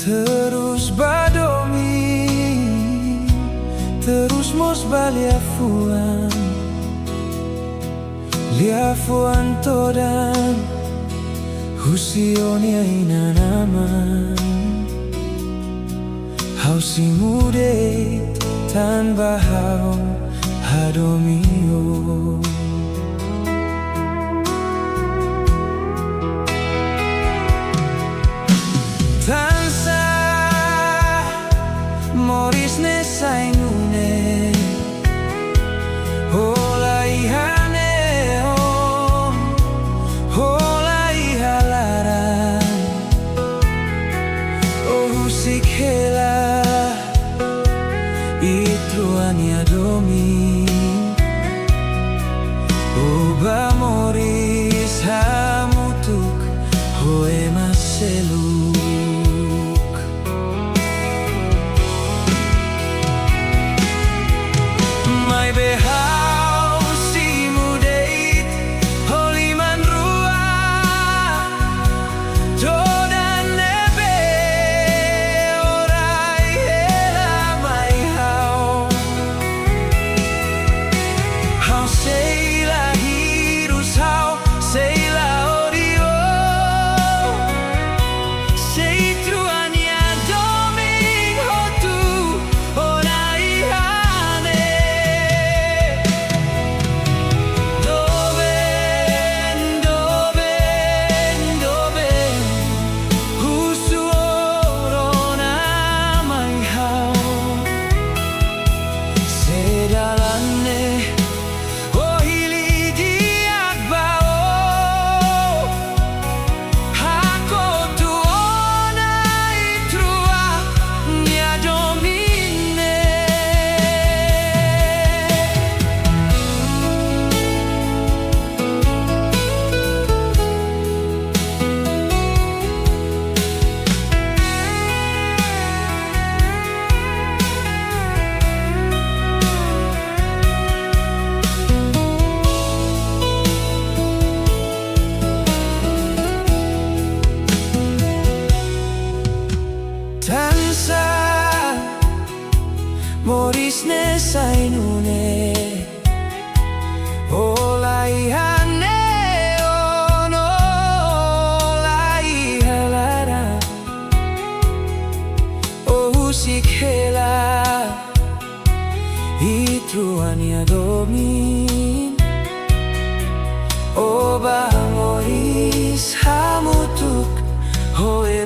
Terus Ba terus mos baliafuan liafuan todan husionia inanaman hau si mude tan bahau hadomio tansa moris nesai nune hola ihane hola ihalara oh sikela itruania domi oba moris hamutuk hoe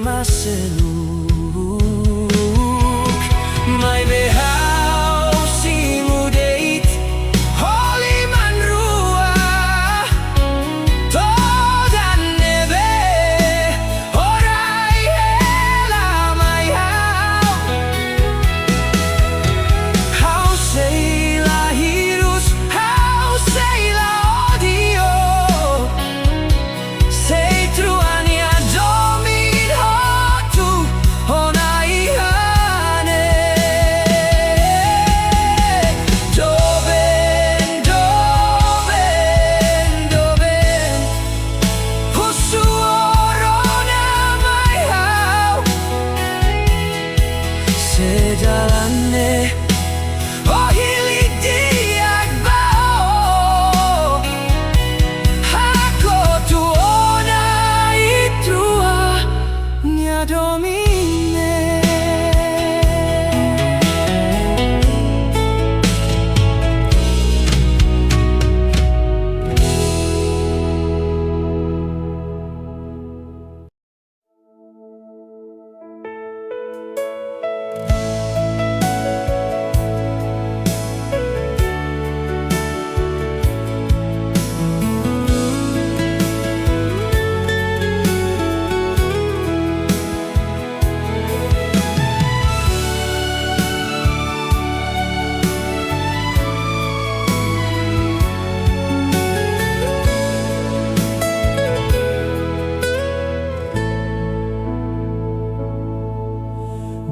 maselu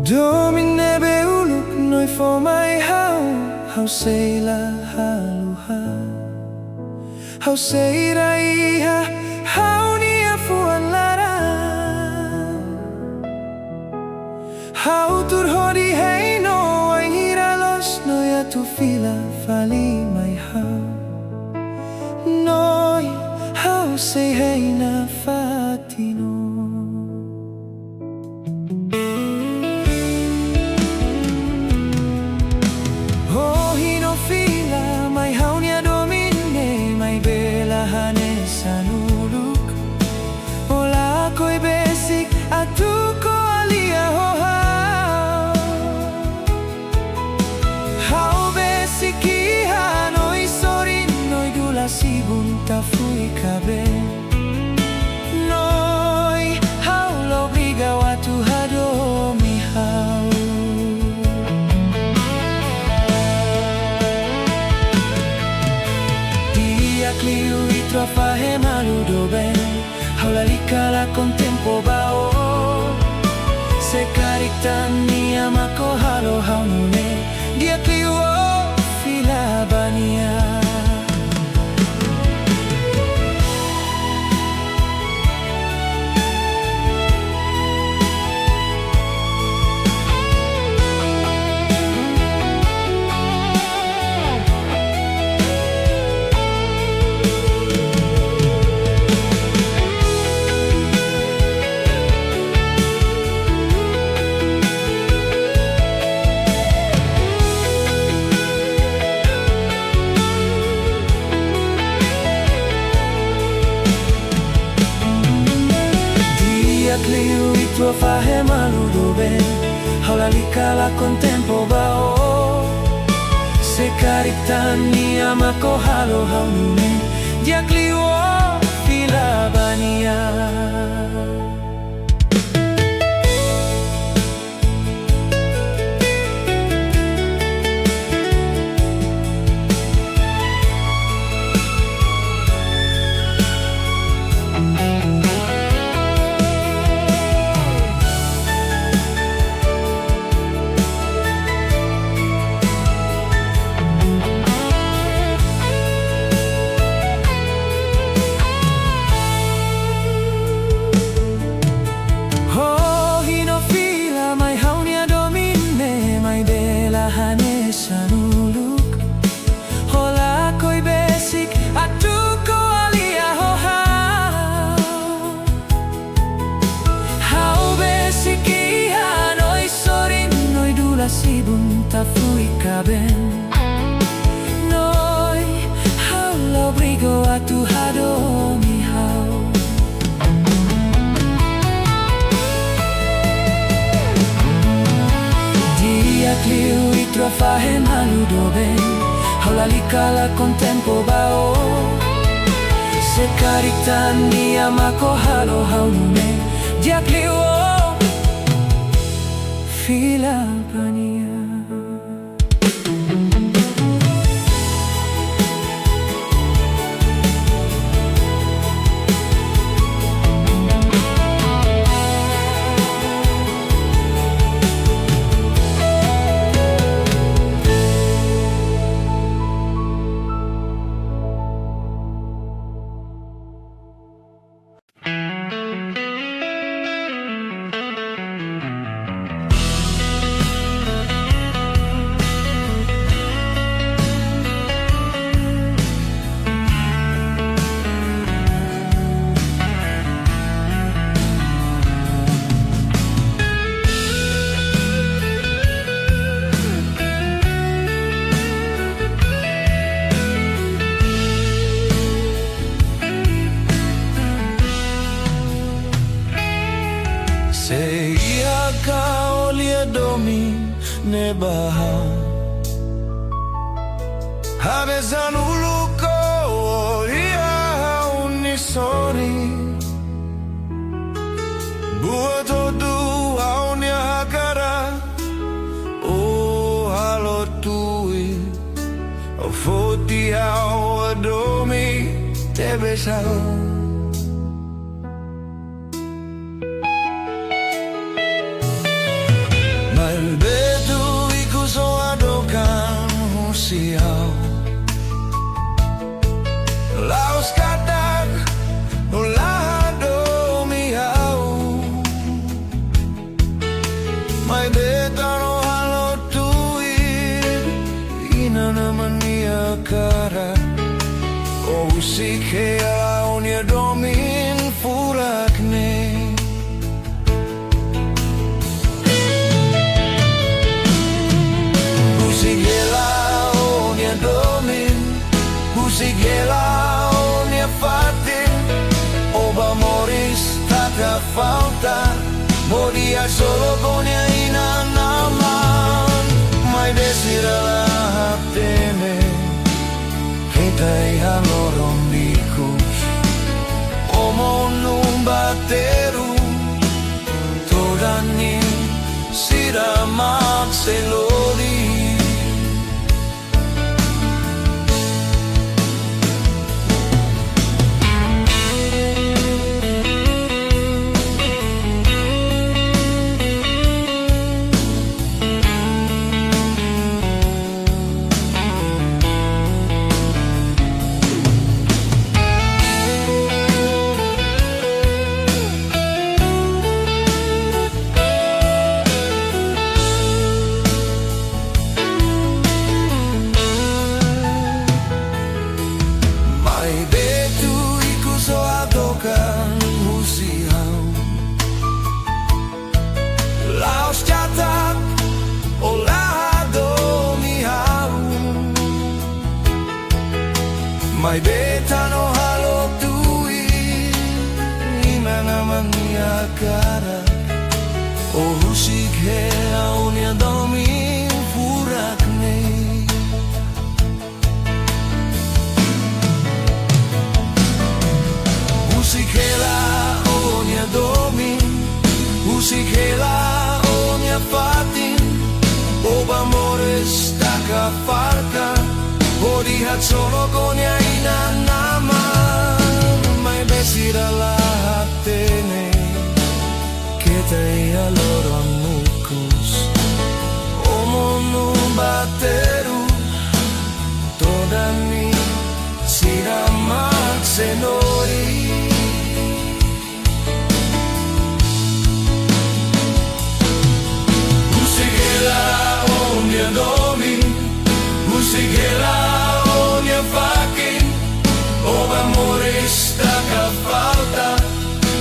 Domine beuluk noi for my how say la haluha how say raiha how ni afuan lara Hau turhodi hei no ai hiralos no ya tu fila fali mai hau. Noi hau sei hei na fatino. Oh hino fila mai hau nia domine mai bela hane sanuluk. Ola koi besik atuko alia hoha. Hau besik iha noi sorin noi dula sibun ta fui kabe. Noi hau lo briga watu hado mi hau. Dia cliu I tua fahe maludo ben. Hau la lika la contempo ba o. Se caritan ni amako halo hau nune. Dia cliu o fila bania. Cliu I tua fahe maludo ben. Hau la lika la contempo ba o. Se caritan ni amako halo hau nune. Dia cliu o fila bania. Sibun ta fui kaben. Noi hau lo brigo atu hado mi hau. Dia cliu I tua fahe maludo ben. Hau la lika la contempo ba o. Se caritan ni amako halo hau nune. Dia cliu o fila bania. Nebaha Habezan uluko Ia unisori Buato du Aunia hakara O halo tui O foti au adomi Te besao Laos kadang Ulado miau May betano halotuin ina naman niya kara o si kaya unya domin furakne Busigela unya domin Busigela unya fatin Oba moris taka falta Moria solo con ina naman May desirala teme Kita ihaloron dikus Omo nung bateru Todani siramak selori May betano halotuin Ina naman niya kara O husig hea unya domin furakne Husig hela unya domin Husig hela unya fatin Oba mores taka farka Lihat solo konya ina nama May besirala tene Kita ia loron mukus Omonu bateru Todani siramak senori Musigela omnia domi Musigela fakin o amores taka falta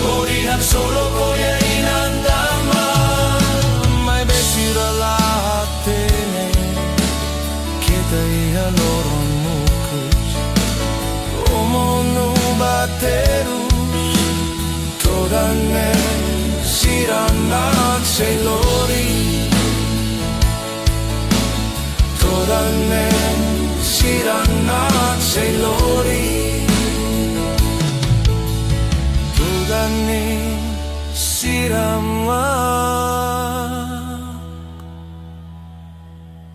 o lihat solo konya inandama may besirala tene kita ia loron mukus omono baterus todane siranak selori todane Siranak selori Tugani siramak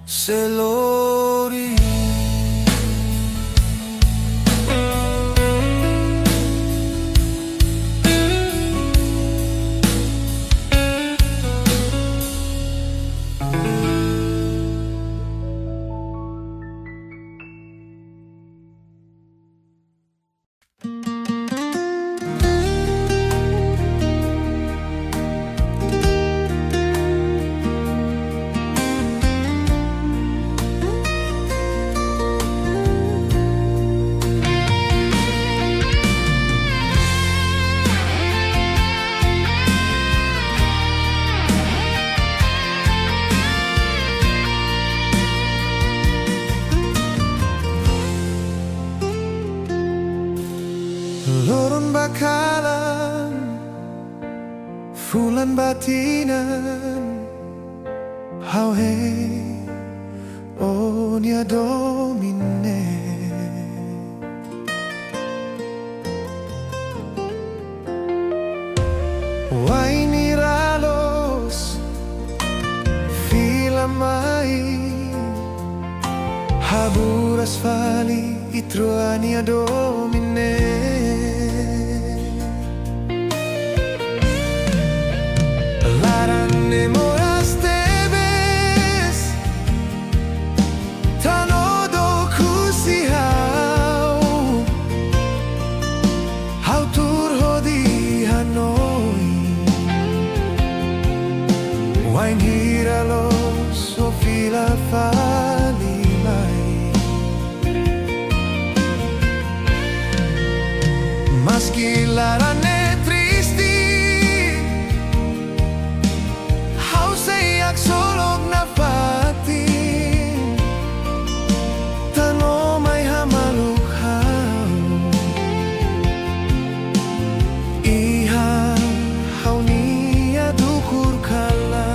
selori Lorong bakalan Fulan batinan How hey Onya domine Waini ralos Fila mai Haburas fali Itruania domine Racnamo astebes Tanodo kusihau How turho di Hanoi Wain hiralos o fila falimay. Maski larane tristi, hau sayak solog na fatin, tano may hamalukhaw. Iha hau niya dukur kalan.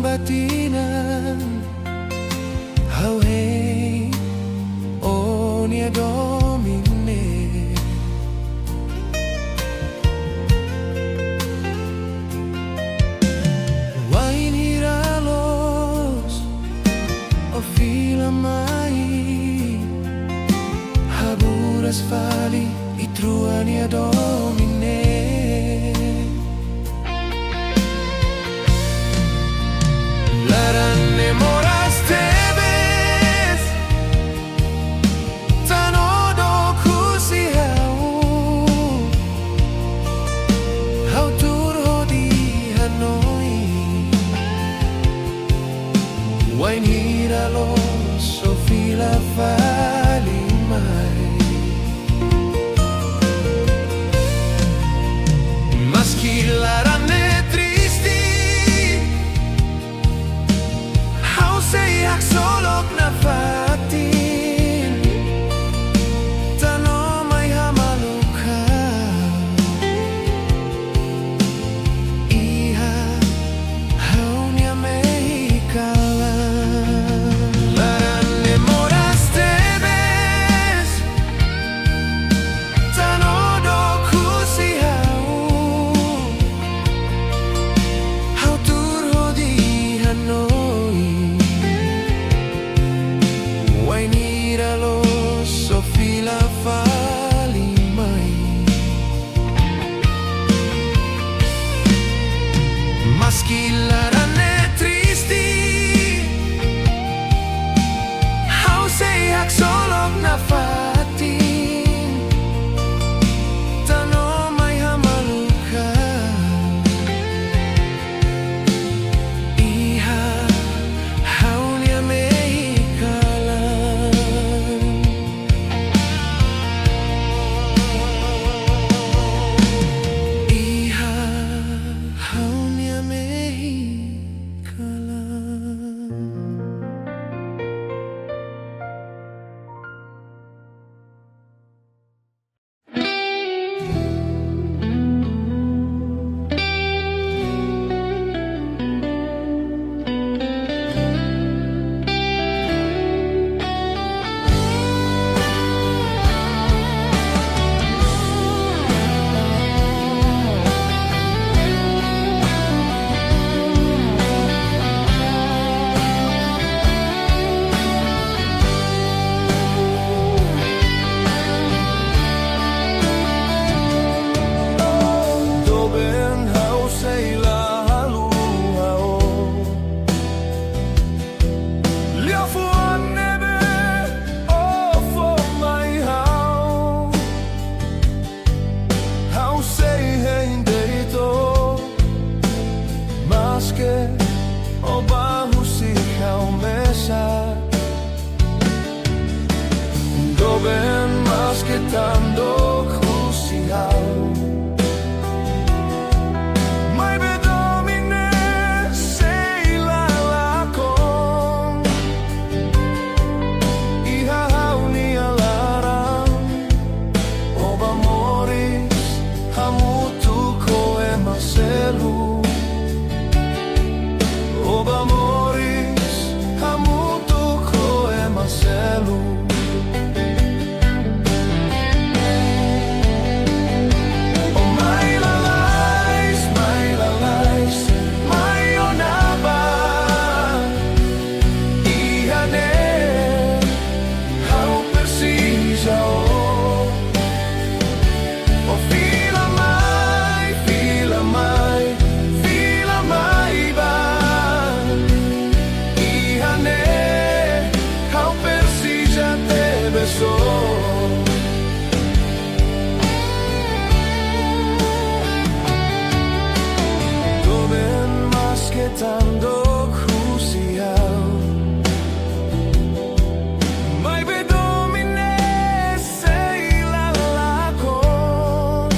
Batinan hau hei o nia domine. Wain hiralos o fila mai, haburas fali i trua nia domine. Racnamo tebes, tanodo kusiau, hau turho di Hanoi. Wain hiralos o fila falimay. Maski larane sayak solog na fatin, tano may hamalukhaw. Iha hau niya may kalan. Racnamo tebes, tano do kusiau, hau turho di Hanoi. Fila falimay. Maski larane tristi, hau sayak solog na fatin, tano may hamalukhaw. Iha hau niya may kalan. Tanto crucial, mai bedomine sei la con iha hauni alarang oba moris hamutu koe maselu oba moris hamutu koe maselu. beso. Doben mas que tanto crucial. May bedomine sa ilalakon.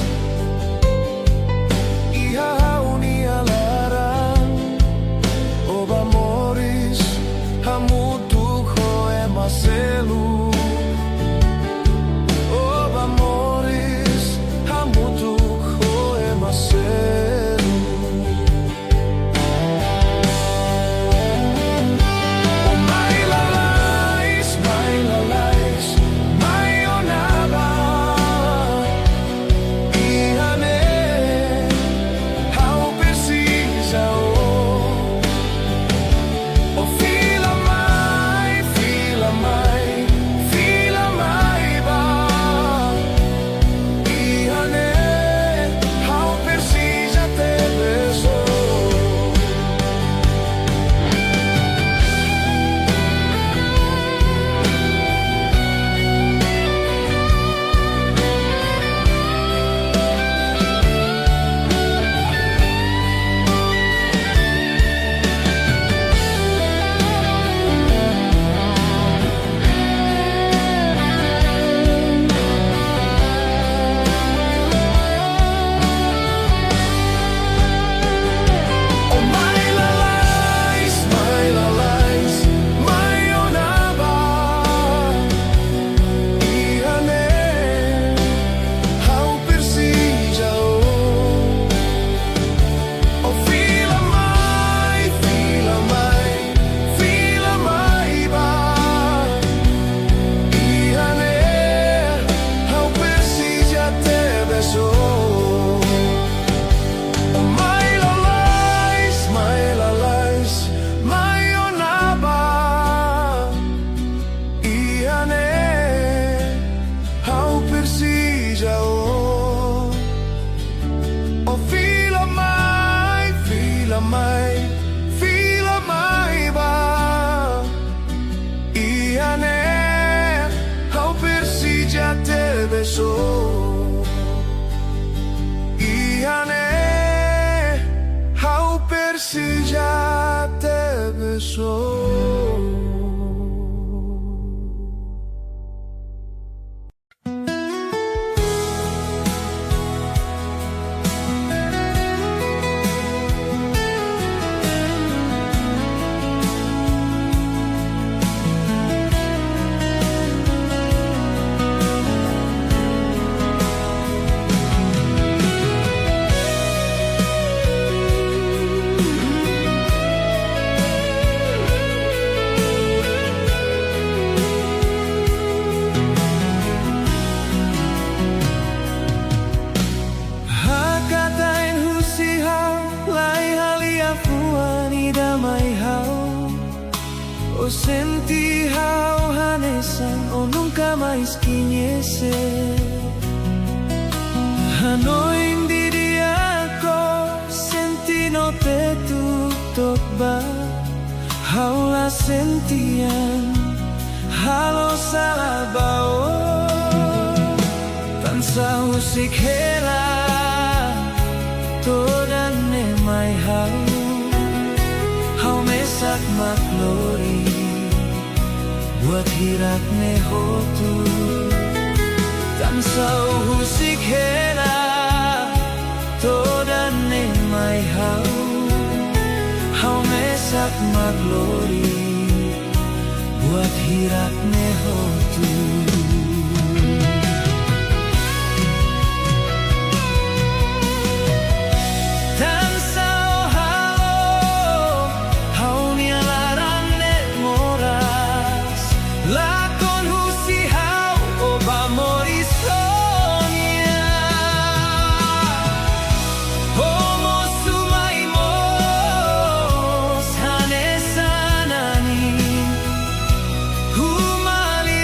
Ihahaw ni alaran. Oba moris hamutuk ho emaselu. Oba moris hamutuk ho emaselu. O senti hao hanesan o nunca mais conhecer. Hanoi diria ko senti no Tetun ba haula sentian halo salah bao tansa usik hela toda ne mai hau mesak maklori buat hirak ne hotu tansa usik hela toda ne mai hau mesak maklori buat hirak ne hotu. Humali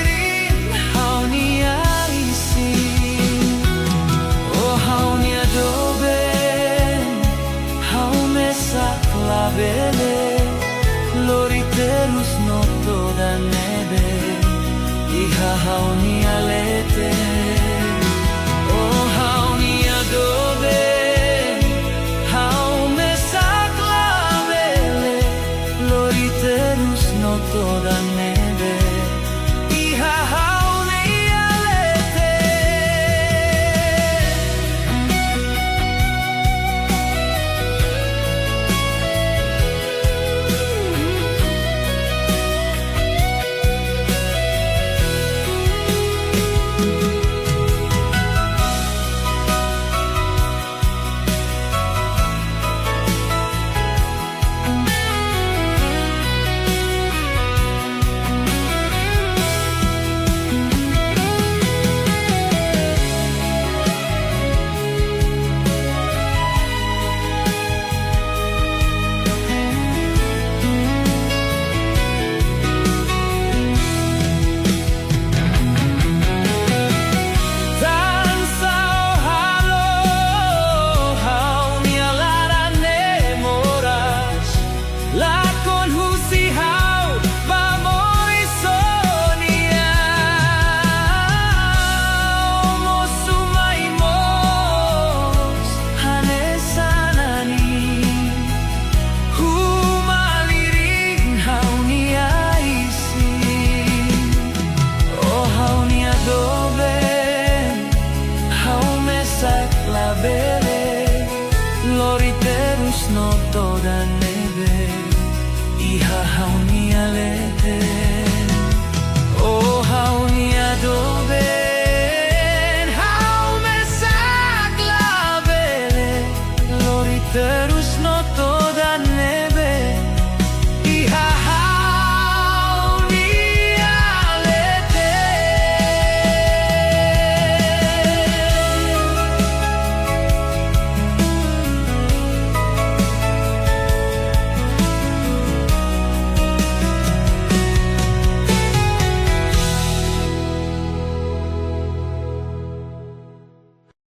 hauni alete